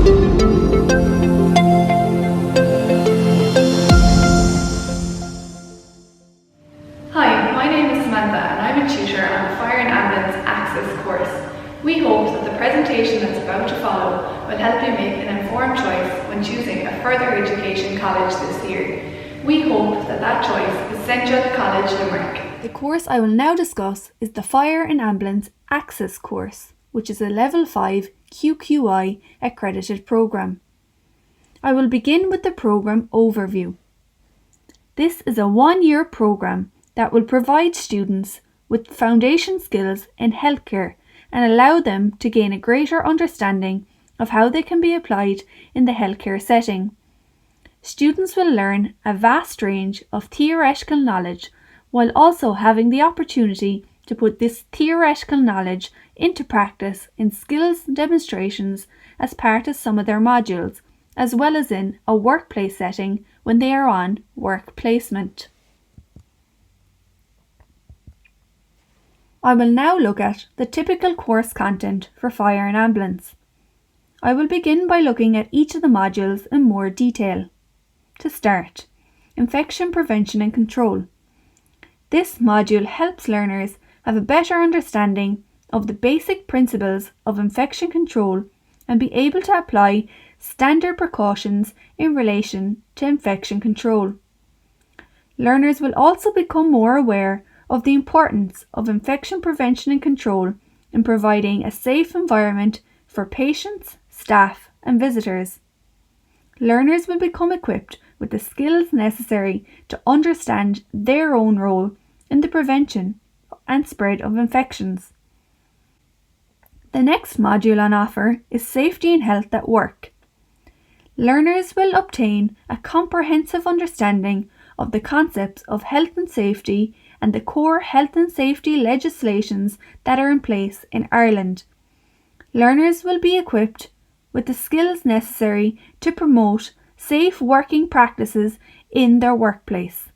Hi, my name is Samantha and I'm a tutor on the Fire and Ambulance Access course. We hope that the presentation that's about to follow will help you make an informed choice when choosing a further education college this year. We hope that choice is Central College Limerick. The course I will now discuss is the Fire and Ambulance Access course, which is a Level 5 QQI accredited programme. I will begin with the programme overview. This is a 1-year programme that will provide students with foundation skills in healthcare and allow them to gain a greater understanding of how they can be applied in the healthcare setting. Students will learn a vast range of theoretical knowledge while also having the opportunity to put this theoretical knowledge into practice in skills demonstrations as part of some of their modules, as well as in a workplace setting when they are on work placement. I will now look at the typical course content for Fire and Ambulance. I will begin by looking at each of the modules in more detail. To start, Infection Prevention and Control. This module helps learners have a better understanding of the basic principles of infection control and be able to apply standard precautions in relation to infection control. Learners will also become more aware of the importance of infection prevention and control in providing a safe environment for patients, staff, and visitors. Learners will become equipped with the skills necessary to understand their own role in the prevention and spread of infections. The next module on offer is Safety and Health at Work. Learners will obtain a comprehensive understanding of the concepts of health and safety and the core health and safety legislations that are in place in Ireland. Learners will be equipped with the skills necessary to promote safe working practices in their workplace.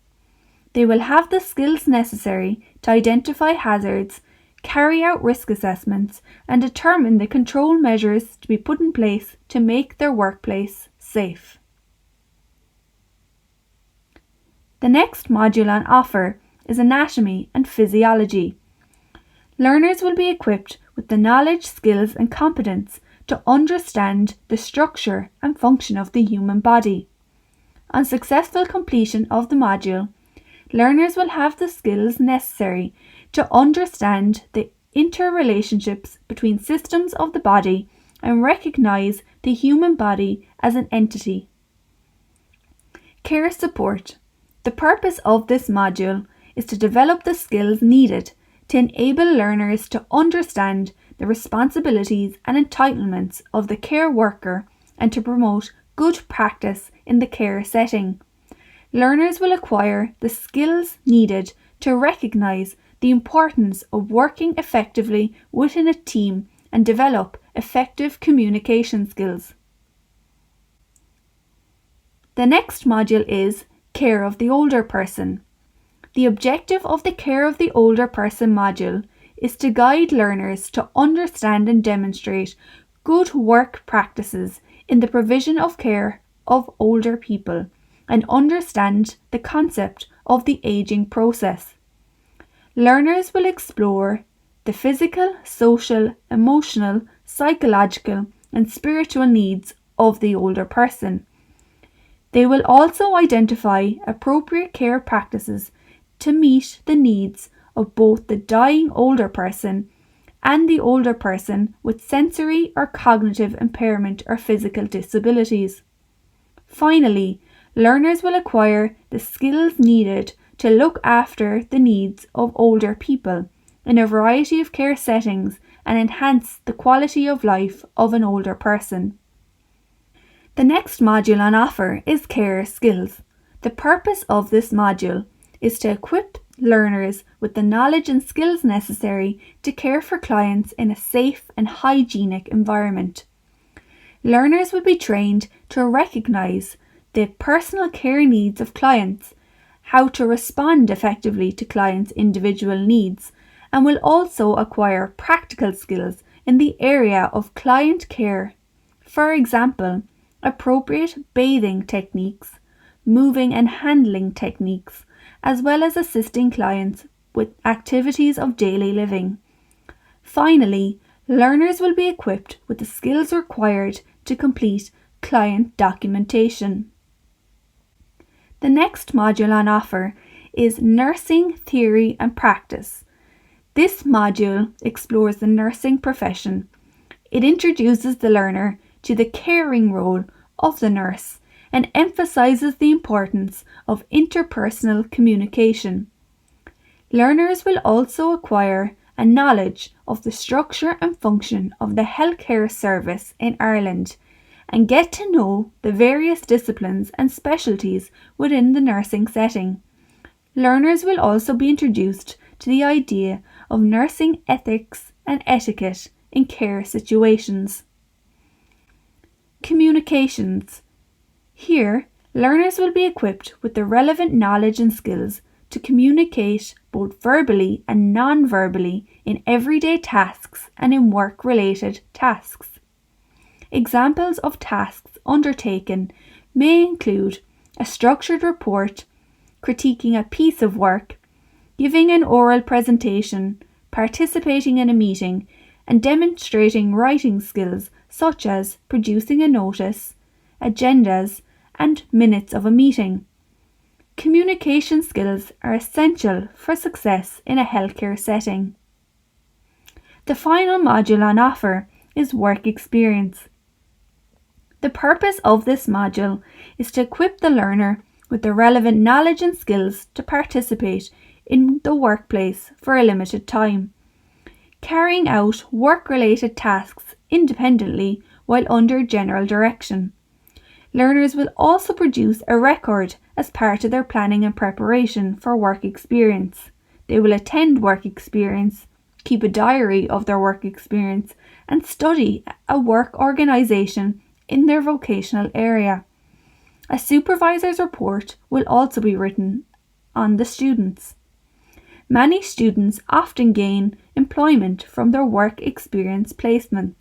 They will have the skills necessary to identify hazards, carry out risk assessments, and determine the control measures to be put in place to make their workplace safe. The next module on offer is Anatomy and Physiology. Learners will be equipped with the knowledge, skills, and competence to understand the structure and function of the human body. On successful completion of the module, learners will have the skills necessary to understand the interrelationships between systems of the body and recognise the human body as an entity. Care support. The purpose of this module is to develop the skills needed to enable learners to understand the responsibilities and entitlements of the care worker and to promote good practice in the care setting. Learners will acquire the skills needed to recognise the importance of working effectively within a team and develop effective communication skills. The next module is Care of the Older Person. The objective of the Care of the Older Person module is to guide learners to understand and demonstrate good work practices in the provision of care of older people and understand the concept of the ageing process. Learners will explore the physical, social, emotional, psychological, and spiritual needs of the older person. They will also identify appropriate care practices to meet the needs of both the dying older person and the older person with sensory or cognitive impairment or physical disabilities. Finally, learners will acquire the skills needed to look after the needs of older people in a variety of care settings and enhance the quality of life of an older person. The next module on offer is Care Skills. The purpose of this module is to equip learners with the knowledge and skills necessary to care for clients in a safe and hygienic environment. Learners will be trained to recognise the personal care needs of clients, how to respond effectively to clients' individual needs, and will also acquire practical skills in the area of client care, For example, appropriate bathing techniques, moving and handling techniques, as well as assisting clients with activities of daily living. Finally, learners will be equipped with the skills required to complete client documentation. The next module on offer is Nursing Theory and Practice. This module explores the nursing profession. It introduces the learner to the caring role of the nurse and emphasises the importance of interpersonal communication. Learners will also acquire a knowledge of the structure and function of the healthcare service in Ireland and get to know the various disciplines and specialties within the nursing setting. Learners will also be introduced to the idea of nursing ethics and etiquette in care situations. Communications. Here, learners will be equipped with the relevant knowledge and skills to communicate both verbally and non-verbally in everyday tasks and in work-related tasks. Examples of tasks undertaken may include a structured report, critiquing a piece of work, giving an oral presentation, participating in a meeting, and demonstrating writing skills such as producing a notice, agendas, and minutes of a meeting. Communication skills are essential for success in a healthcare setting. The final module on offer is work experience. The purpose of this module is to equip the learner with the relevant knowledge and skills to participate in the workplace for a limited time, carrying out work-related tasks independently while under general direction. Learners will also produce a record as part of their planning and preparation for work experience. They will attend work experience, keep a diary of their work experience, and study a work organisation in their vocational area. A supervisor's report will also be written on the students. Many students often gain employment from their work experience placements.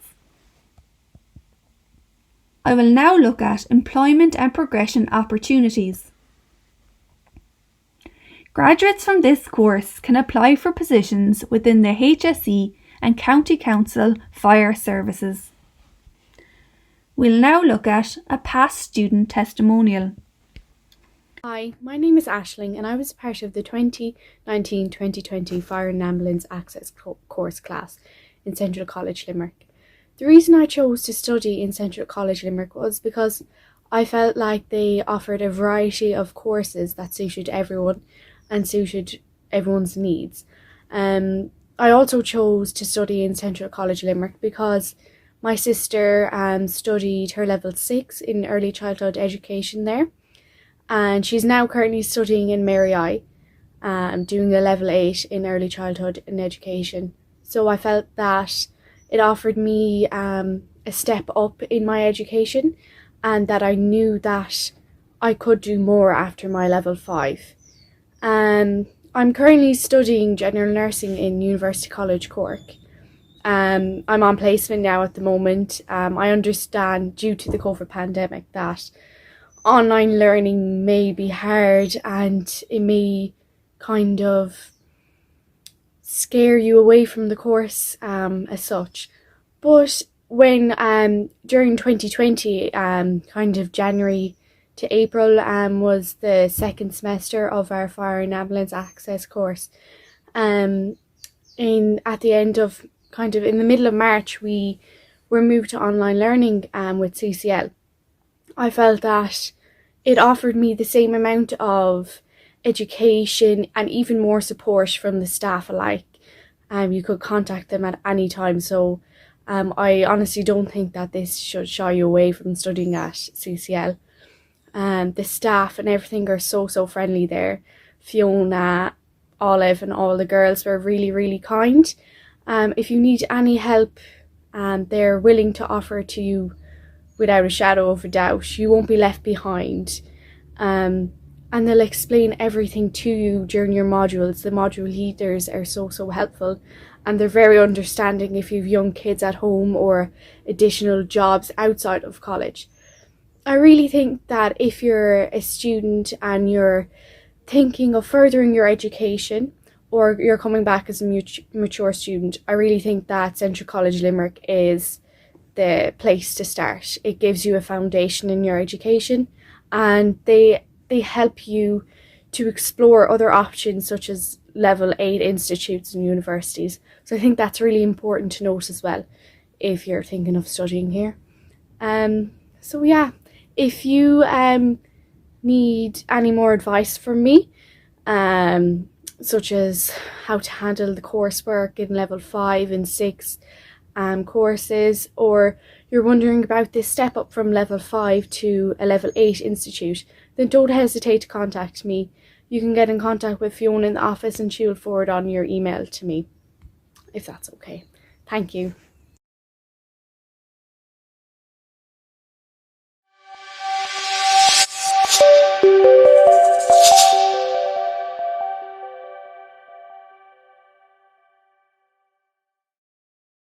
I will now look at employment and progression opportunities. Graduates from this course can apply for positions within the HSE and County Council fire services. We'll now look at a past student testimonial. Hi, my name is Aisling and I was part of the 2019-2020 Fire and Ambulance Access course class in Central College Limerick. The reason I chose to study in Central College Limerick was because I felt like they offered a variety of courses that suited everyone and suited everyone's needs. I also chose to study in Central College Limerick because my sister studied her level 6 in early childhood education there, and she's now currently studying in Mary I, doing a level 8 in early childhood and education. So I felt that it offered me a step up in my education and that I knew that I could do more after my level 5. I'm currently studying general nursing in University College Cork. I'm on placement now at the moment. I understand due to the COVID pandemic that online learning may be hard and it may kind of scare you away from the course as such. But when during 2020, kind of January to April, was the second semester of our Fire and Ambulance Access course. At the end of kind of in the middle of March, we were moved to online learning with CCL. I felt that it offered me the same amount of education and even more support from the staff alike. You could contact them at any time, so I honestly don't think that this should shy you away from studying at CCL. The staff and everything are so friendly there. Fiona, Olive and all the girls were really kind. If you need any help, they're willing to offer it to you without a shadow of a doubt. You won't be left behind. And they'll explain everything to you during your modules. The module leaders are so helpful, and they're very understanding if you've young kids at home or additional jobs outside of college. I really think that if you're a student and you're thinking of furthering your education, or you're coming back as a mature student, I really think that Central College Limerick is the place to start. It gives you a foundation in your education, and they help you to explore other options such as level 8 institutes and universities. So I think that's really important to note as well if you're thinking of studying here. So yeah, if you need any more advice from me, such as how to handle the coursework in level 5 and 6 courses, or you're wondering about this step up from level 5 to a level 8 institute, then don't hesitate to contact me. You can get in contact with Fiona in the office and she will forward on your email to me, if that's okay. Thank you.